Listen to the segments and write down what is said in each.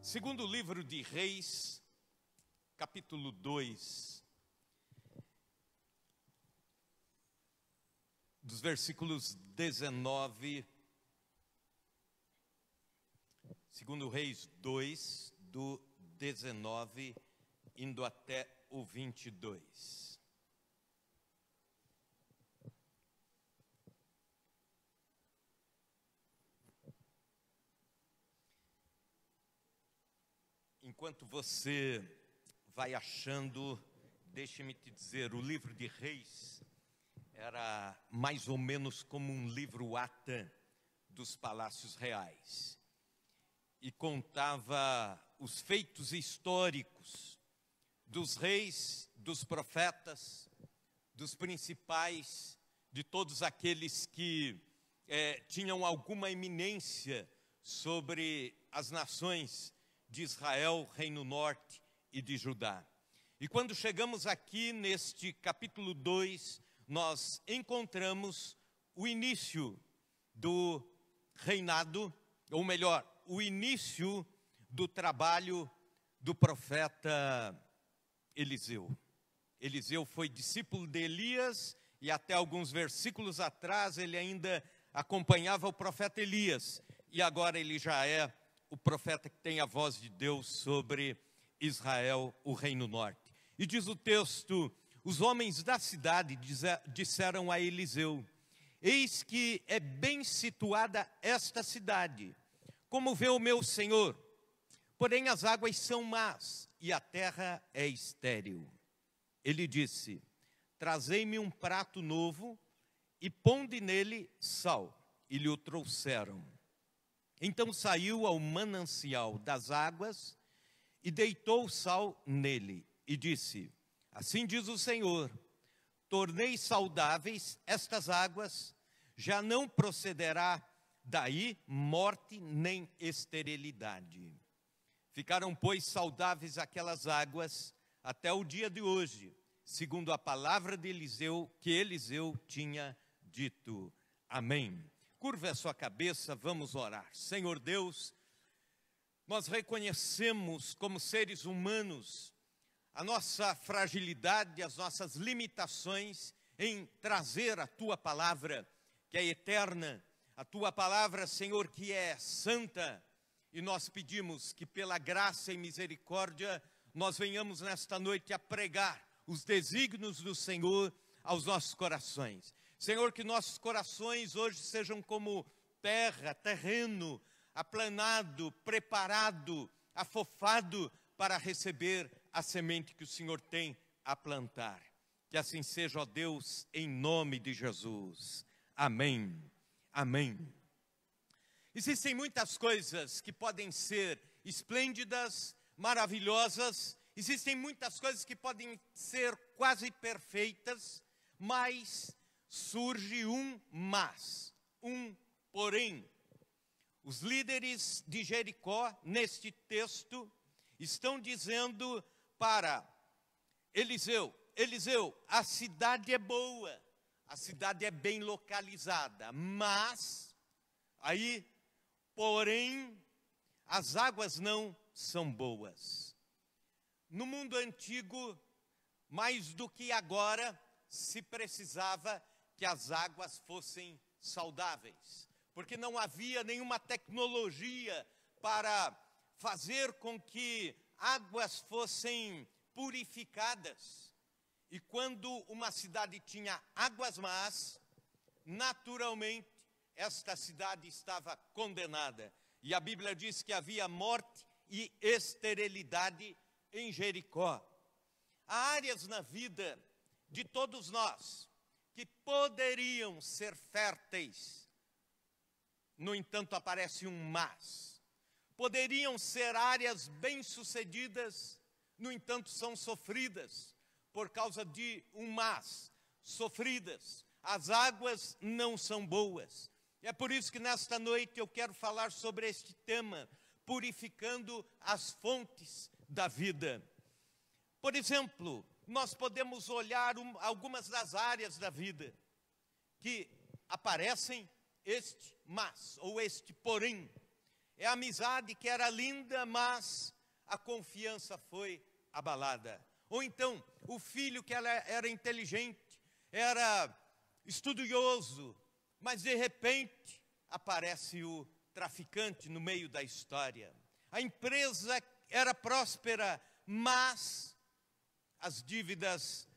Segundo livro de Reis, capítulo 2, dos versículos 19, segundo Reis 2, do 19, indo até o 22. Enquanto você vai achando, deixe-me te dizer, o livro de Reis era mais ou menos como um livro-ata dos palácios reais. E contava os feitos históricos dos reis, dos profetas, dos principais, de todos aqueles que tinham alguma eminência sobre as nações de Israel, Reino Norte e de Judá. E quando chegamos aqui neste capítulo 2, nós encontramos o início do reinado, ou melhor, o início do trabalho do profeta Eliseu. Eliseu foi discípulo de Elias e até alguns versículos atrás ele ainda acompanhava o profeta Elias. E agora ele já é o profeta que tem a voz de Deus sobre Israel, o Reino Norte. E diz o texto: os homens da cidade disseram a Eliseu: eis que é bem situada esta cidade, como vê o meu senhor, porém as águas são más e a terra é estéril. Ele disse: trazei-me um prato novo e ponde nele sal. E lhe o trouxeram. Então saiu ao manancial das águas e deitou o sal nele e disse: assim diz o Senhor, tornei saudáveis estas águas, já não procederá daí morte nem esterilidade. Ficaram, pois, saudáveis aquelas águas até o dia de hoje, segundo a palavra de Eliseu, que Eliseu tinha dito. Amém. Curva a sua cabeça, vamos orar. Senhor Deus, nós reconhecemos como seres humanos a nossa fragilidade, as nossas limitações em trazer a Tua palavra, que é eterna, a Tua palavra, Senhor, que é santa, e nós pedimos que pela graça e misericórdia nós venhamos nesta noite a pregar os desígnios do Senhor aos nossos corações. Senhor, que nossos corações hoje sejam como terra, terreno, aplanado, preparado, afofado para receber a semente que o Senhor tem a plantar. Que assim seja, ó Deus, em nome de Jesus. Amém. Amém. Existem muitas coisas que podem ser esplêndidas, maravilhosas, existem muitas coisas que podem ser quase perfeitas, mas surge um mas, um porém. Os líderes de Jericó, neste texto, estão dizendo para Eliseu: Eliseu, a cidade é boa, a cidade é bem localizada, mas, aí, porém, as águas não são boas. No mundo antigo, mais do que agora, se precisava que as águas fossem saudáveis, porque não havia nenhuma tecnologia para fazer com que águas fossem purificadas. E quando uma cidade tinha águas más, naturalmente esta cidade estava condenada. E a Bíblia diz que havia morte e esterilidade em Jericó. Há áreas na vida de todos nós que poderiam ser férteis, no entanto aparece um mas. Poderiam ser áreas bem-sucedidas, no entanto são sofridas, por causa de um mas, sofridas. As águas não são boas. E é por isso que nesta noite eu quero falar sobre este tema, purificando as fontes da vida. Por exemplo, nós podemos olhar algumas das áreas da vida que aparecem este mas, ou este porém. É a amizade que era linda, mas a confiança foi abalada. Ou então, o filho que era inteligente, era estudioso, mas de repente aparece o traficante no meio da história. A empresa era próspera, mas as dívidas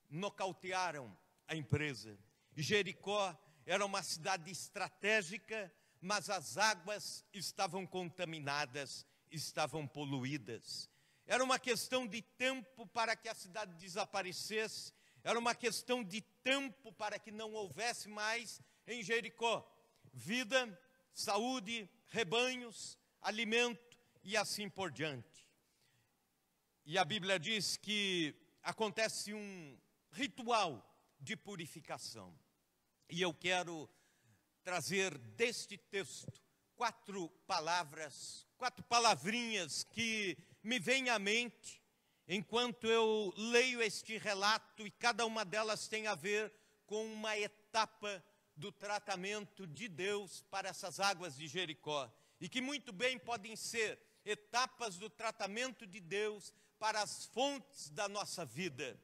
nocautearam a empresa. Jericó era uma cidade estratégica, mas as águas estavam contaminadas, estavam poluídas. Era uma questão de tempo para que a cidade desaparecesse, era uma questão de tempo para que não houvesse mais em Jericó vida, saúde, rebanhos, alimento e assim por diante. E a Bíblia diz que acontece um ritual de purificação. E eu quero trazer deste texto 4 palavras, 4 palavrinhas que me vêm à mente enquanto eu leio este relato, e cada uma delas tem a ver com uma etapa do tratamento de Deus para essas águas de Jericó, e que muito bem podem ser etapas do tratamento de Deus para as fontes da nossa vida.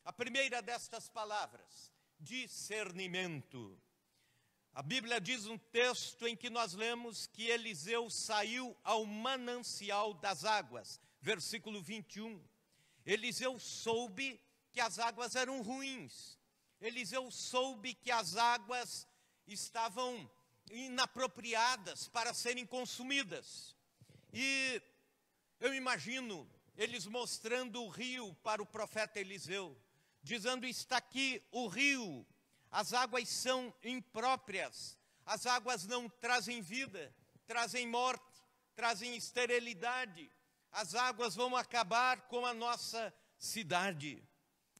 A primeira destas palavras, discernimento. A Bíblia diz um texto em que nós lemos que Eliseu saiu ao manancial das águas, versículo 21. Eliseu soube que as águas eram ruins. Eliseu soube que as águas estavam inapropriadas para serem consumidas. E eu imagino eles mostrando o rio para o profeta Eliseu, dizendo: está aqui o rio, as águas são impróprias, as águas não trazem vida, trazem morte, trazem esterilidade, as águas vão acabar com a nossa cidade.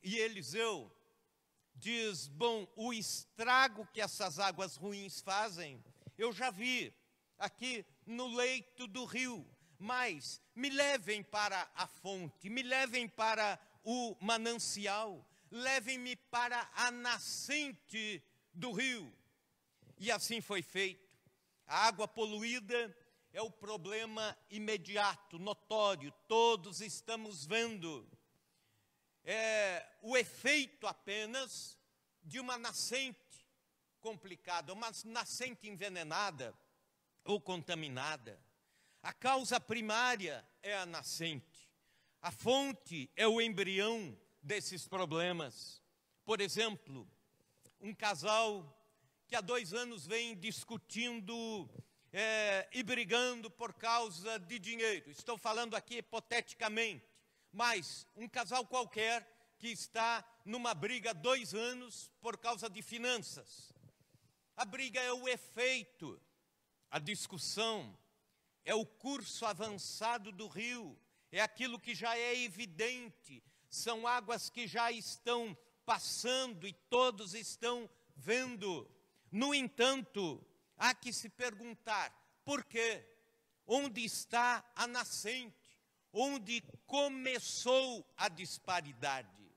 E Eliseu diz: bom, o estrago que essas águas ruins fazem, eu já vi aqui no leito do rio, mas me levem para a fonte, me levem para o manancial, levem-me para a nascente do rio. E assim foi feito. A água poluída é o problema imediato, notório, todos estamos vendo. É o efeito apenas de uma nascente complicada, uma nascente envenenada ou contaminada. A causa primária é a nascente, a fonte é o embrião desses problemas. Por exemplo, um casal que há 2 anos vem discutindo e brigando por causa de dinheiro. Estou falando aqui hipoteticamente, mas um casal qualquer que está numa briga há 2 anos por causa de finanças. A briga é o efeito, a discussão é o curso avançado do rio, é aquilo que já é evidente, são águas que já estão passando e todos estão vendo. No entanto, há que se perguntar: por quê? Onde está a nascente? Onde começou a disparidade?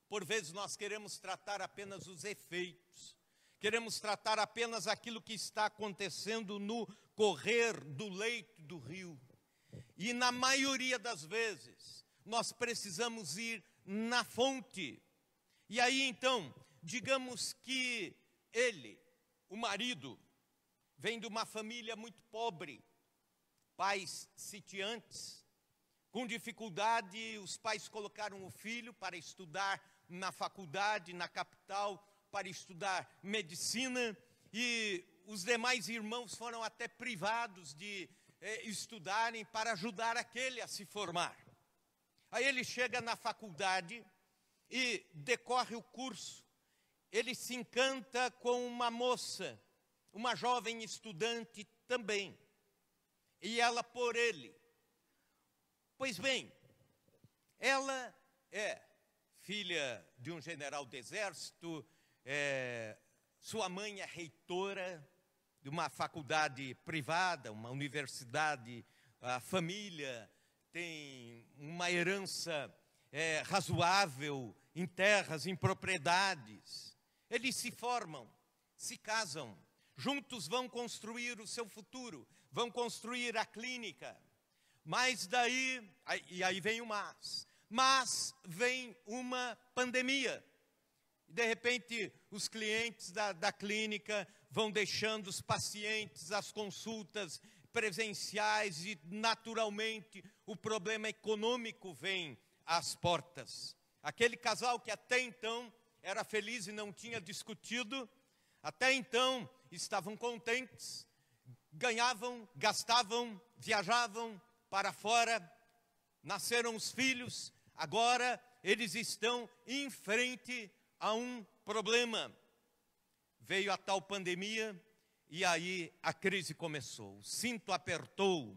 Por vezes nós queremos tratar apenas os efeitos, queremos tratar apenas aquilo que está acontecendo no correr do leito do rio. E na maioria das vezes, nós precisamos ir na fonte. E aí então, digamos que ele, o marido, vem de uma família muito pobre, pais sitiantes, com dificuldade, os pais colocaram o filho para estudar na faculdade, na capital, para estudar medicina, e os demais irmãos foram até privados de estudarem para ajudar aquele a se formar. Aí ele chega na faculdade e decorre o curso. Ele se encanta com uma moça, uma jovem estudante também, e ela por ele. Pois bem, ela é filha de um general do exército, sua mãe é reitora de uma faculdade privada, uma universidade, a família tem uma herança razoável em terras, em propriedades. Eles se formam, se casam, juntos vão construir o seu futuro, vão construir a clínica. Mas daí, e aí vem o mas vem uma pandemia. De repente, os clientes da clínica vão deixando os pacientes, as consultas presenciais e, naturalmente, o problema econômico vem às portas. Aquele casal que até então era feliz e não tinha discutido, até então estavam contentes, ganhavam, gastavam, viajavam para fora, nasceram os filhos, agora eles estão em frente a um problema. Veio a tal pandemia e aí a crise começou. O cinto apertou,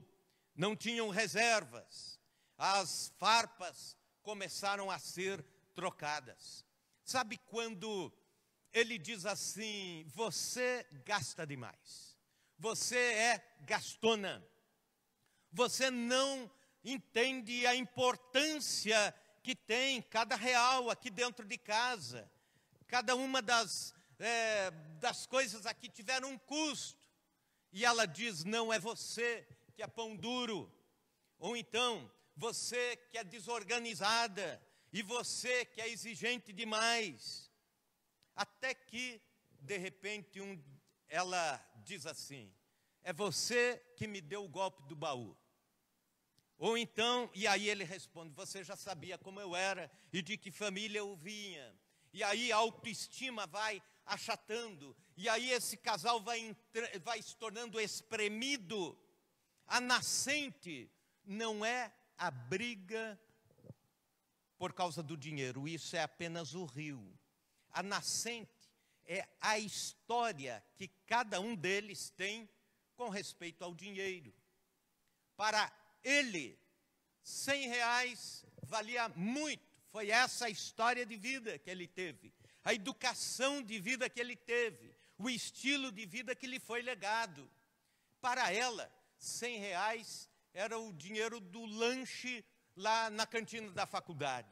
não tinham reservas, as farpas começaram a ser trocadas. Sabe quando ele diz assim: você gasta demais, você é gastona, você não entende a importância que tem cada real aqui dentro de casa. Cada uma das coisas aqui tiveram um custo. E ela diz: não, é você que é pão duro. Ou então, você que é desorganizada. E você que é exigente demais. Até que, de repente, ela diz assim: é você que me deu o golpe do baú. Ou então, e aí ele responde: você já sabia como eu era e de que família eu vinha. E aí a autoestima vai achatando. E aí esse casal vai se tornando espremido. A nascente não é a briga por causa do dinheiro. Isso é apenas o rio. A nascente é a história que cada um deles tem com respeito ao dinheiro. Para ele, R$100 valia muito. Foi essa a história de vida que ele teve, a educação de vida que ele teve, o estilo de vida que lhe foi legado. Para ela, R$100 era o dinheiro do lanche lá na cantina da faculdade.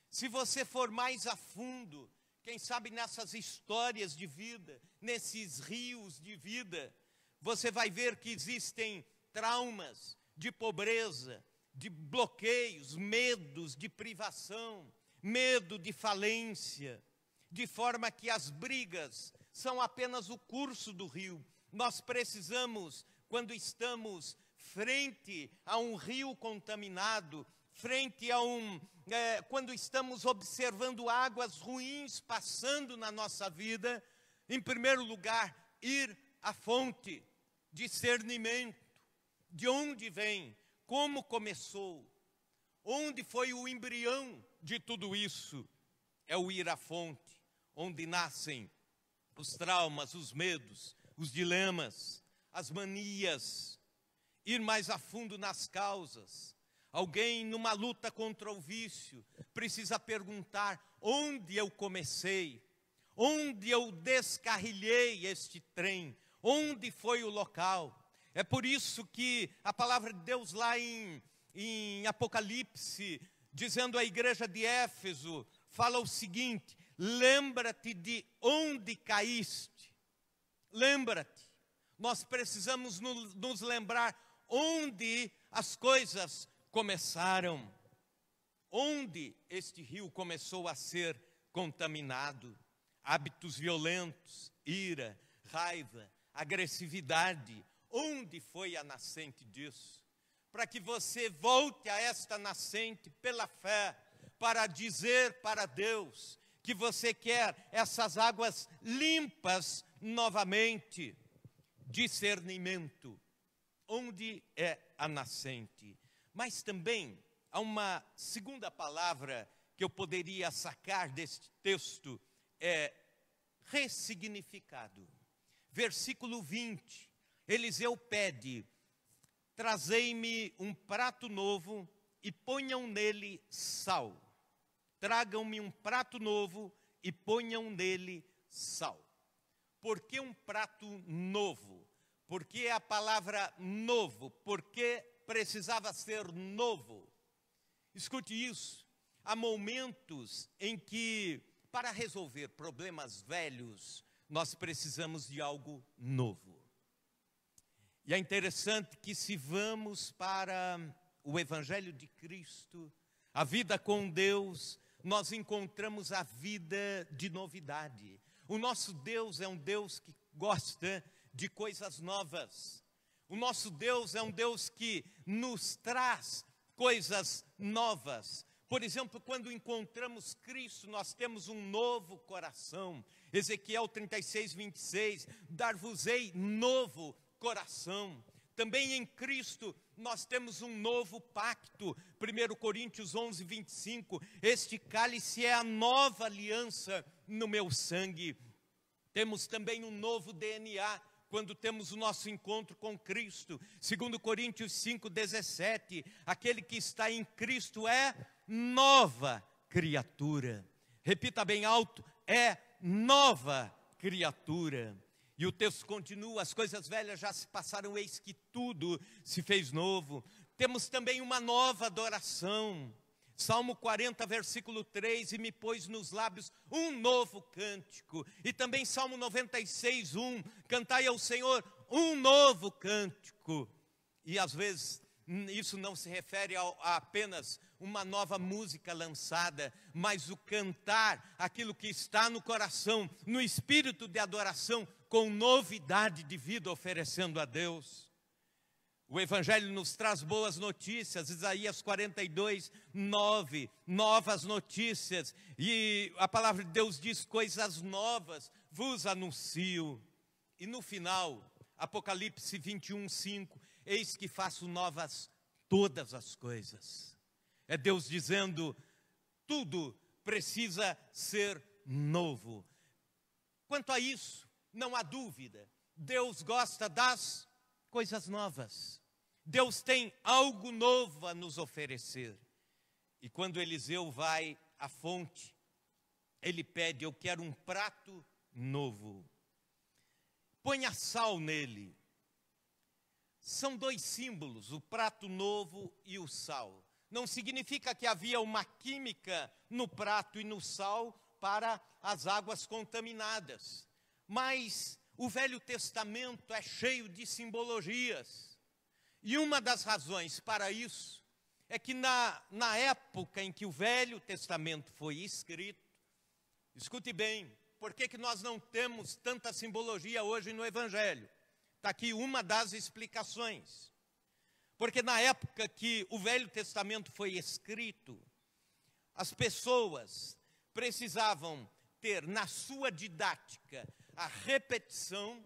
Se você for mais a fundo, quem sabe nessas histórias de vida, nesses rios de vida, você vai ver que existem traumas de pobreza, de bloqueios, medos de privação, medo de falência, de forma que as brigas são apenas o curso do rio. Nós precisamos, quando estamos frente a um rio contaminado, frente a quando estamos observando águas ruins passando na nossa vida, em primeiro lugar, ir à fonte, discernimento, de onde vem, como começou, onde foi o embrião de tudo isso. É o ir à fonte, onde nascem os traumas, os medos, os dilemas, as manias. Ir mais a fundo nas causas. Alguém numa luta contra o vício precisa perguntar: onde eu comecei? Onde eu descarrilhei este trem? Onde foi o local? É por isso que a palavra de Deus lá em Apocalipse, dizendo à igreja de Éfeso, fala o seguinte: lembra-te de onde caíste. Lembra-te. Nós precisamos nos lembrar onde as coisas começaram. Onde este rio começou a ser contaminado. Hábitos violentos, ira, raiva, agressividade. Onde foi a nascente disso? Para que você volte a esta nascente pela fé, para dizer para Deus que você quer essas águas limpas novamente. Discernimento. Onde é a nascente? Mas também há uma segunda palavra que eu poderia sacar deste texto, é ressignificado. Versículo 20, Eliseu pede: trazei-me um prato novo e ponham nele sal. Tragam-me um prato novo e ponham nele sal. Por que um prato novo? Por que a palavra novo? Porque precisava ser novo. Escute isso. Há momentos em que, para resolver problemas velhos, nós precisamos de algo novo. E é interessante que se vamos para o Evangelho de Cristo, a vida com Deus, nós encontramos a vida de novidade. O nosso Deus é um Deus que gosta de coisas novas. O nosso Deus é um Deus que nos traz coisas novas. Por exemplo, quando encontramos Cristo, nós temos um novo coração. Ezequiel 36, 26, dar-vos-ei novo coração. Também em Cristo nós temos um novo pacto. 1 Coríntios 11, 25, este cálice é a nova aliança no meu sangue. Temos também um novo DNA, quando temos o nosso encontro com Cristo. 2 Coríntios 5, 17, aquele que está em Cristo é nova criatura. Repita bem alto, é nova criatura. E o texto continua, as coisas velhas já se passaram, eis que tudo se fez novo. Temos também uma nova adoração. Salmo 40, versículo 3, e me pôs nos lábios um novo cântico. E também Salmo 96, 1, cantai ao Senhor um novo cântico. E às vezes isso não se refere a apenas uma nova música lançada, mas o cantar aquilo que está no coração, no espírito de adoração, com novidade de vida oferecendo a Deus. O Evangelho nos traz boas notícias, Isaías 42, 9, novas notícias. E a palavra de Deus diz, coisas novas vos anuncio. E no final, Apocalipse 21, 5, eis que faço novas todas as coisas. É Deus dizendo, tudo precisa ser novo. Quanto a isso, não há dúvida, Deus gosta das coisas novas. Deus tem algo novo a nos oferecer. E quando Eliseu vai à fonte, ele pede, eu quero um prato novo. Ponha sal nele. São dois símbolos, o prato novo e o sal. Não significa que havia uma química no prato e no sal para as águas contaminadas. Mas o Velho Testamento é cheio de simbologias. E uma das razões para isso é que na época em que o Velho Testamento foi escrito, escute bem, por que nós não temos tanta simbologia hoje no Evangelho? Está aqui uma das explicações. Porque na época que o Velho Testamento foi escrito, as pessoas precisavam ter na sua didática a repetição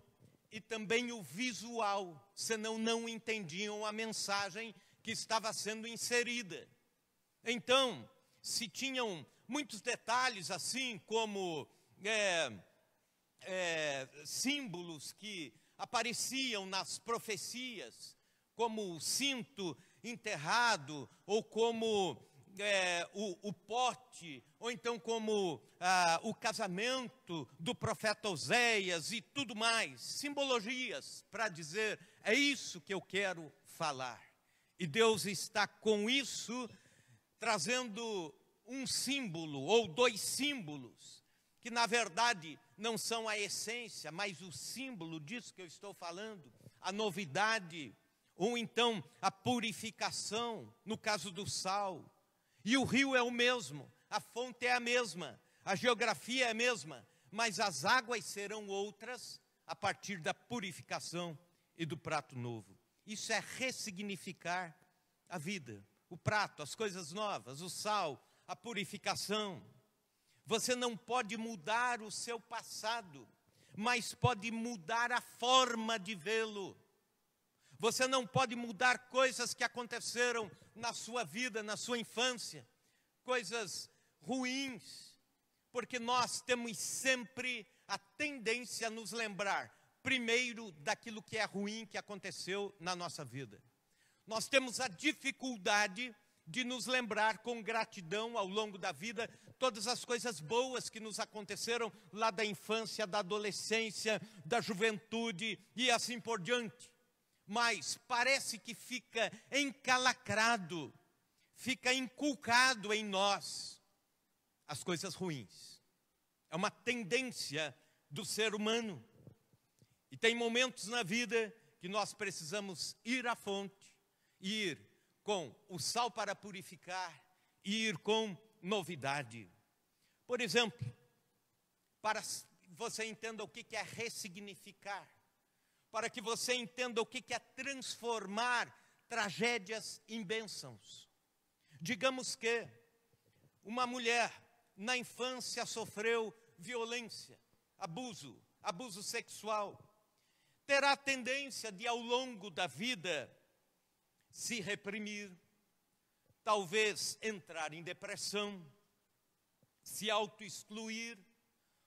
e também o visual, senão não entendiam a mensagem que estava sendo inserida. Então, se tinham muitos detalhes assim como símbolos que apareciam nas profecias, como o cinto enterrado, ou como o pote, ou então como o casamento do profeta Oséias e tudo mais, simbologias para dizer, é isso que eu quero falar. E Deus está com isso trazendo um símbolo ou dois símbolos, que na verdade não são a essência, mas o símbolo disso que eu estou falando, a novidade, ou então a purificação, no caso do sal. E o rio é o mesmo, a fonte é a mesma, a geografia é a mesma, mas as águas serão outras a partir da purificação e do prato novo. Isso é ressignificar a vida, o prato, as coisas novas, o sal, a purificação. Você não pode mudar o seu passado, mas pode mudar a forma de vê-lo. Você não pode mudar coisas que aconteceram na sua vida, na sua infância, coisas ruins, porque nós temos sempre a tendência a nos lembrar, primeiro, daquilo que é ruim que aconteceu na nossa vida. Nós temos a dificuldade de nos lembrar com gratidão ao longo da vida todas as coisas boas que nos aconteceram lá da infância, da adolescência, da juventude e assim por diante. Mas parece que fica encalacrado, fica inculcado em nós as coisas ruins. É uma tendência do ser humano. E tem momentos na vida que nós precisamos ir à fonte, ir com o sal para purificar, e ir com novidade. Por exemplo, para que você entenda o que é ressignificar, para que você entenda o que é transformar tragédias em bênçãos. Digamos que uma mulher na infância sofreu violência, abuso sexual, terá a tendência de, ao longo da vida, se reprimir, talvez entrar em depressão, se auto-excluir,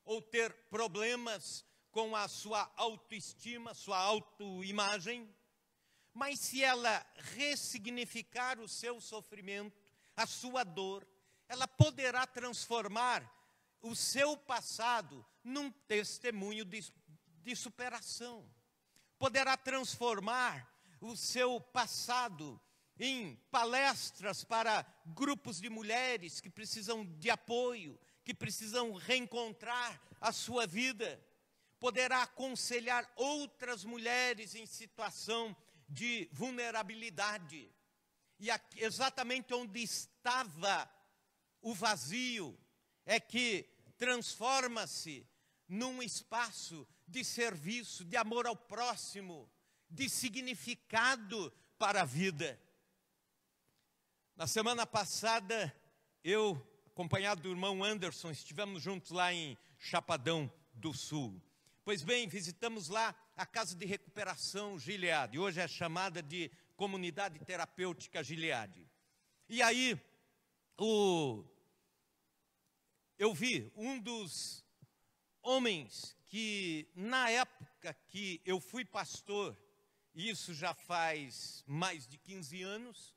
ou ter problemas com a sua autoestima, sua autoimagem. Mas se ela ressignificar o seu sofrimento, a sua dor, ela poderá transformar o seu passado num testemunho de superação. Poderá transformar o seu passado em palestras para grupos de mulheres que precisam de apoio, que precisam reencontrar a sua vida. Poderá aconselhar outras mulheres em situação de vulnerabilidade. E aqui, exatamente onde estava o vazio, é que transforma-se num espaço de serviço, de amor ao próximo, de significado para a vida. Na semana passada, eu, acompanhado do irmão Anderson, estivemos juntos lá em Chapadão do Sul. Pois bem, visitamos lá a Casa de Recuperação Gileade, hoje é chamada de Comunidade Terapêutica Gileade. E aí, eu vi um dos homens que, na época que eu fui pastor, isso já faz mais de 15 anos,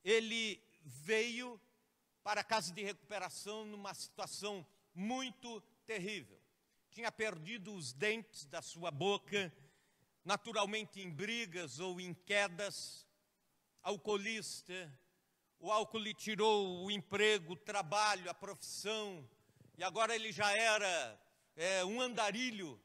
ele veio para a Casa de Recuperação numa situação muito terrível. Tinha perdido os dentes da sua boca, naturalmente em brigas ou em quedas, alcoolista. O álcool lhe tirou o emprego, o trabalho, a profissão, e agora ele já era um andarilho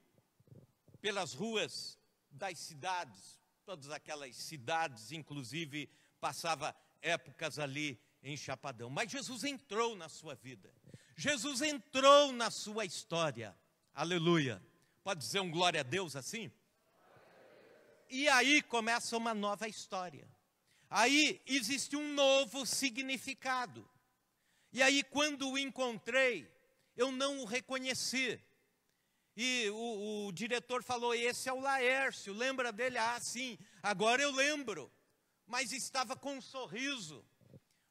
pelas ruas das cidades. Todas aquelas cidades, inclusive, passava épocas ali em Chapadão. Mas Jesus entrou na sua vida. Jesus entrou na sua história. Aleluia. Pode dizer um glória a Deus assim? E aí começa uma nova história. Aí existe um novo significado. E aí quando o encontrei, eu não o reconheci. E o diretor falou, esse é o Laércio, lembra dele? Ah, sim, agora eu lembro. Mas estava com um sorriso,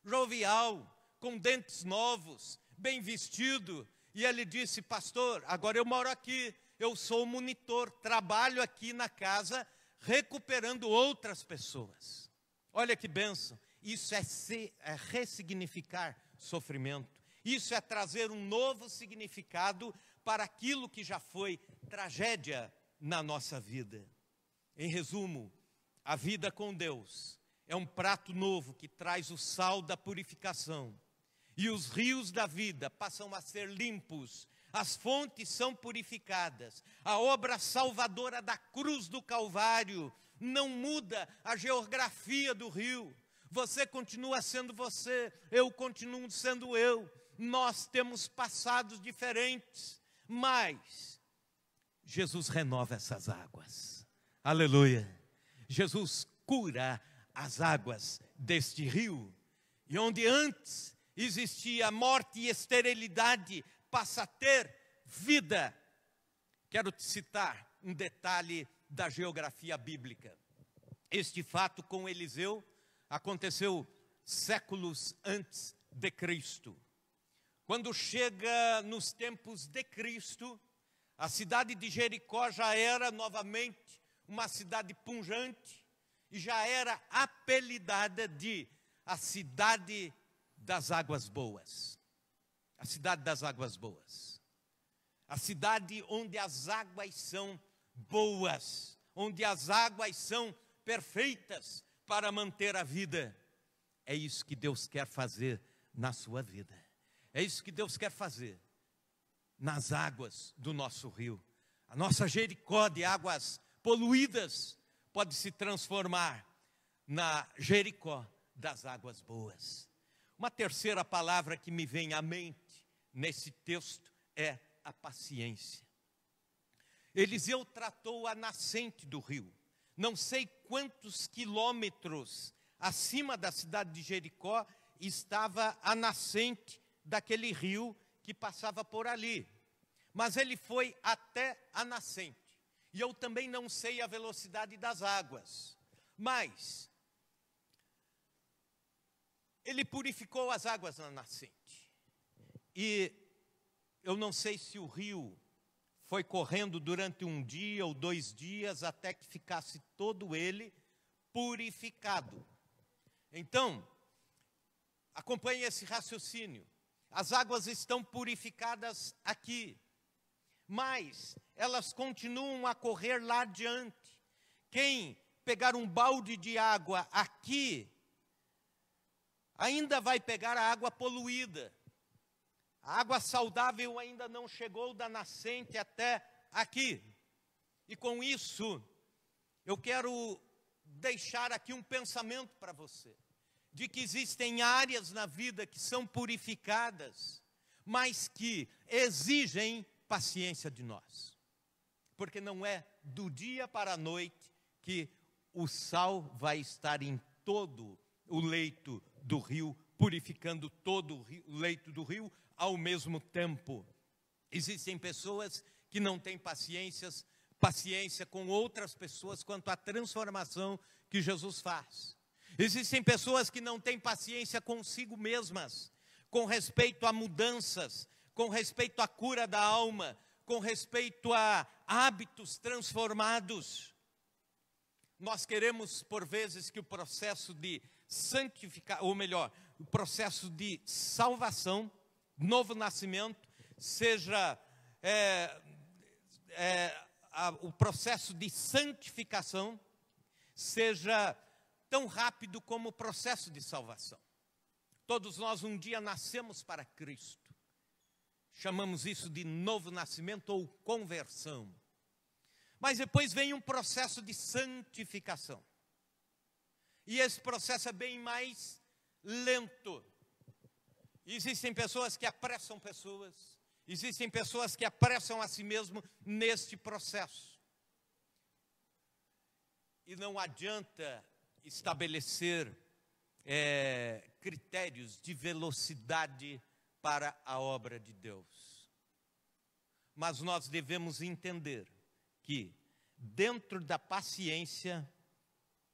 jovial, com dentes novos, bem vestido. E ele disse, pastor, agora eu moro aqui, eu sou monitor, trabalho aqui na casa, recuperando outras pessoas. Olha que bênção, isso é ressignificar sofrimento. Isso é trazer um novo significado para aquilo que já foi tragédia na nossa vida. Em resumo, a vida com Deus é um prato novo que traz o sal da purificação. E os rios da vida passam a ser limpos, as fontes são purificadas. A obra salvadora da cruz do Calvário não muda a geografia do rio. Você continua sendo você, eu continuo sendo eu. Nós temos passados diferentes, mas Jesus renova essas águas. Aleluia. Jesus cura as águas deste rio. E onde antes existia morte e esterilidade, passa a ter vida. Quero te citar um detalhe da geografia bíblica. Este fato com Eliseu aconteceu séculos antes de Cristo. Quando chega nos tempos de Cristo, a cidade de Jericó já era novamente uma cidade pujante e já era apelidada de a cidade das águas boas. A cidade das águas boas. A cidade onde as águas são boas, onde as águas são perfeitas para manter a vida. É isso que Deus quer fazer na sua vida. É isso que Deus quer fazer nas águas do nosso rio. A nossa Jericó de águas poluídas pode se transformar na Jericó das águas boas. Uma terceira palavra que me vem à mente nesse texto é a paciência. Eliseu tratou a nascente do rio. Não sei quantos quilômetros acima da cidade de Jericó estava a nascente daquele rio que passava por ali. Mas ele foi até a nascente. E eu também não sei a velocidade das águas. Mas ele purificou as águas na nascente. E eu não sei se o rio foi correndo durante 1 dia ou 2 dias até que ficasse todo ele purificado. Então, acompanhe esse raciocínio. As águas estão purificadas aqui, mas elas continuam a correr lá adiante. Quem pegar um balde de água aqui, ainda vai pegar a água poluída. A água saudável ainda não chegou da nascente até aqui. E com isso, eu quero deixar aqui um pensamento para você, de que existem áreas na vida que são purificadas, mas que exigem paciência de nós. Porque não é do dia para a noite que o sal vai estar em todo o leito do rio, purificando todo o leito do rio ao mesmo tempo. Existem pessoas que não têm paciência com outras pessoas quanto à transformação que Jesus faz. Existem pessoas que não têm paciência consigo mesmas, com respeito a mudanças, com respeito à cura da alma, com respeito a hábitos transformados. Nós queremos, por vezes, que o processo de santificação, ou melhor, o processo de salvação, novo nascimento, seja o processo de santificação, seja tão rápido como o processo de salvação. Todos nós um dia nascemos para Cristo. Chamamos isso de novo nascimento ou conversão. Mas depois vem um processo de santificação. E esse processo é bem mais lento. Existem pessoas que apressam pessoas. Existem pessoas que apressam a si mesmo neste processo. E não adianta estabelecer critérios de velocidade para a obra de Deus. Mas nós devemos entender que dentro da paciência,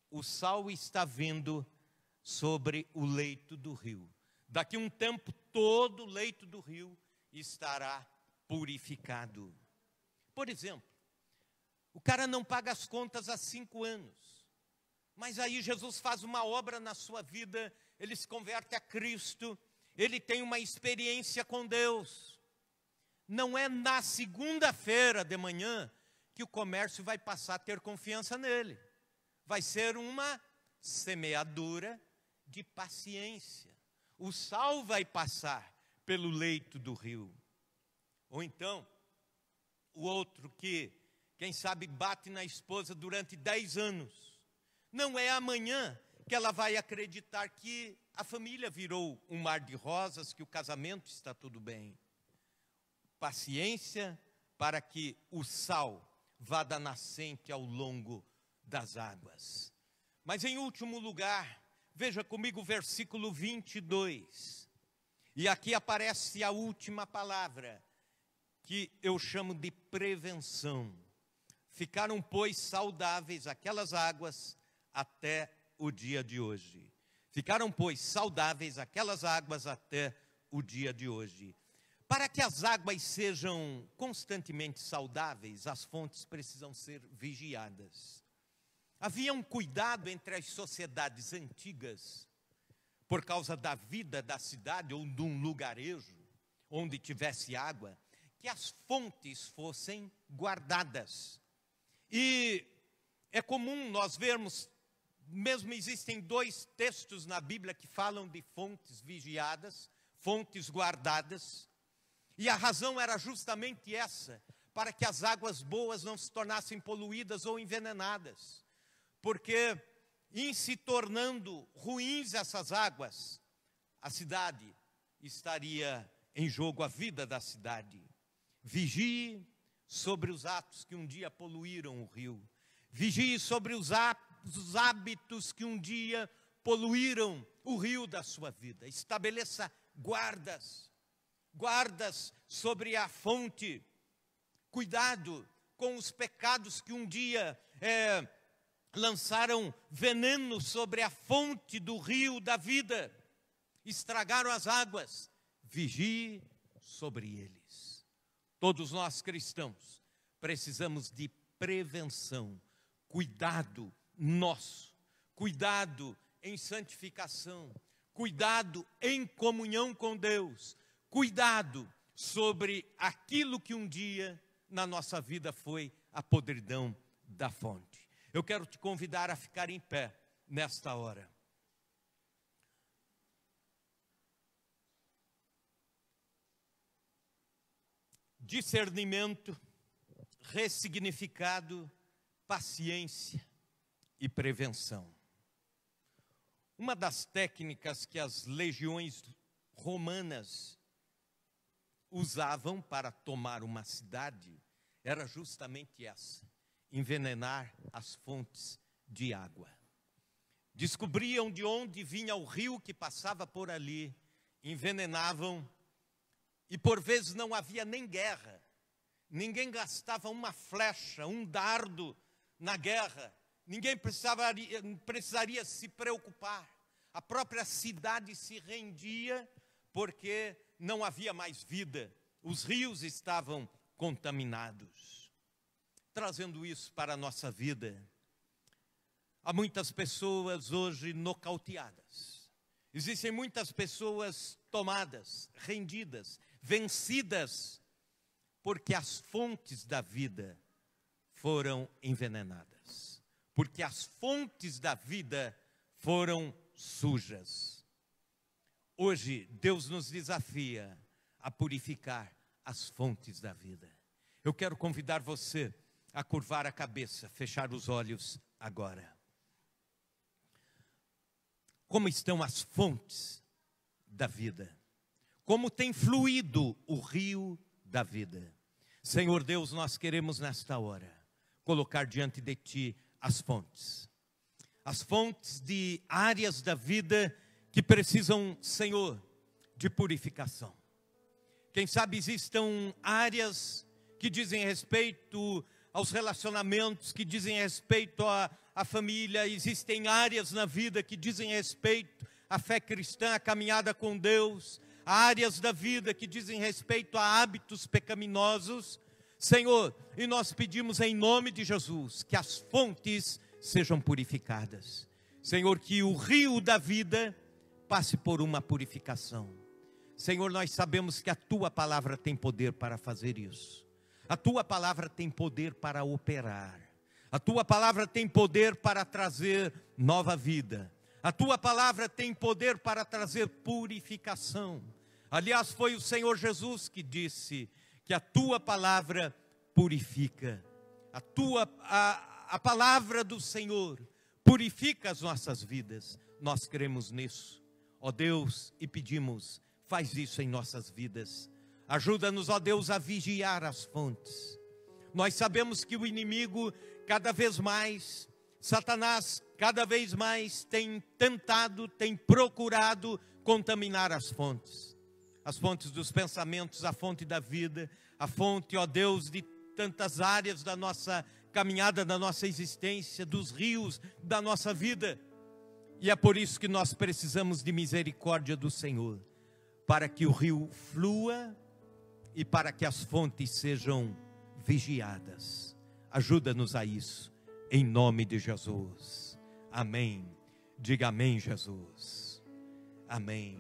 o sal está vindo sobre o leito do rio. Daqui a um tempo, todo o leito do rio estará purificado. Por exemplo, o cara não paga as contas há 5 anos. Mas aí Jesus faz uma obra na sua vida, ele se converte a Cristo, ele tem uma experiência com Deus. Não é na segunda-feira de manhã que o comércio vai passar a ter confiança nele. Vai ser uma semeadura de paciência. O sal vai passar pelo leito do rio. Ou então, o outro que, quem sabe, bate na esposa durante 10 anos. Não é amanhã que ela vai acreditar que a família virou um mar de rosas, que o casamento está tudo bem. Paciência para que o sal vá da nascente ao longo das águas. Mas em último lugar, veja comigo o versículo 22. E aqui aparece a última palavra, que eu chamo de prevenção. Ficaram, pois, saudáveis aquelas águas até o dia de hoje. Ficaram, pois, saudáveis aquelas águas até o dia de hoje. Para que as águas sejam constantemente saudáveis, as fontes precisam ser vigiadas. Havia um cuidado entre as sociedades antigas, por causa da vida da cidade ou de um lugarejo, onde tivesse água, que as fontes fossem guardadas. E é comum nós vermos, mesmo existem 2 textos na Bíblia que falam de fontes vigiadas, fontes guardadas, e a razão era justamente essa, para que as águas boas não se tornassem poluídas ou envenenadas. porque em se tornando ruins essas águas, a cidade estaria em jogo, a vida da cidade. Vigie sobre os atos que um dia poluíram o rio. Vigie sobre os hábitos que um dia poluíram o rio da sua vida. Estabeleça guardas sobre a fonte. Cuidado com os pecados que um dia lançaram veneno sobre a fonte do rio da vida. Estragaram as águas. Vigie sobre eles. Todos nós cristãos precisamos de prevenção, cuidado nosso, cuidado em santificação, cuidado em comunhão com Deus, cuidado sobre aquilo que um dia na nossa vida foi a podridão da fonte. Eu quero te convidar a ficar em pé nesta hora. Discernimento, ressignificado, paciência e prevenção. Uma das técnicas que as legiões romanas usavam para tomar uma cidade era justamente essa: envenenar as fontes de água. Descobriam de onde vinha o rio que passava por ali, envenenavam. E por vezes não havia nem guerra, ninguém gastava uma flecha, um dardo na guerra, ninguém precisaria se preocupar. A própria cidade se rendia porque não havia mais vida, os rios estavam contaminados. Trazendo isso para a nossa vida, há muitas pessoas hoje nocauteadas, existem muitas pessoas tomadas, rendidas, vencidas, porque as fontes da vida foram envenenadas, porque as fontes da vida foram sujas. Hoje Deus nos desafia a purificar as fontes da vida. Eu quero convidar você a curvar a cabeça, fechar os olhos agora. Como estão as fontes da vida? Como tem fluído o rio da vida? Senhor Deus, nós queremos nesta hora colocar diante de Ti as fontes de áreas da vida que precisam, Senhor, de purificação. Quem sabe existam áreas que dizem respeito aos relacionamentos, que dizem respeito à família, existem áreas na vida que dizem respeito à fé cristã, à caminhada com Deus, áreas da vida que dizem respeito a hábitos pecaminosos, Senhor, e nós pedimos em nome de Jesus que as fontes sejam purificadas. Senhor, que o rio da vida passe por uma purificação. Senhor, nós sabemos que a Tua palavra tem poder para fazer isso. A Tua palavra tem poder para operar. A Tua palavra tem poder para trazer nova vida. A Tua palavra tem poder para trazer purificação. Aliás, foi o Senhor Jesus que disse que a Tua palavra purifica. A palavra do Senhor purifica as nossas vidas. Nós cremos nisso, ó Deus, e pedimos, faz isso em nossas vidas. Ajuda-nos, ó Deus, a vigiar as fontes. Nós sabemos que o inimigo cada vez mais, Satanás cada vez mais tem tentado, tem procurado contaminar as fontes dos pensamentos, a fonte da vida, a fonte, ó Deus, de tantas áreas da nossa caminhada, da nossa existência, dos rios da nossa vida. E é por isso que nós precisamos de misericórdia do Senhor, para que o rio flua e para que as fontes sejam vigiadas. Ajuda-nos a isso, em nome de Jesus. Amém. Diga amém, Jesus. Amém.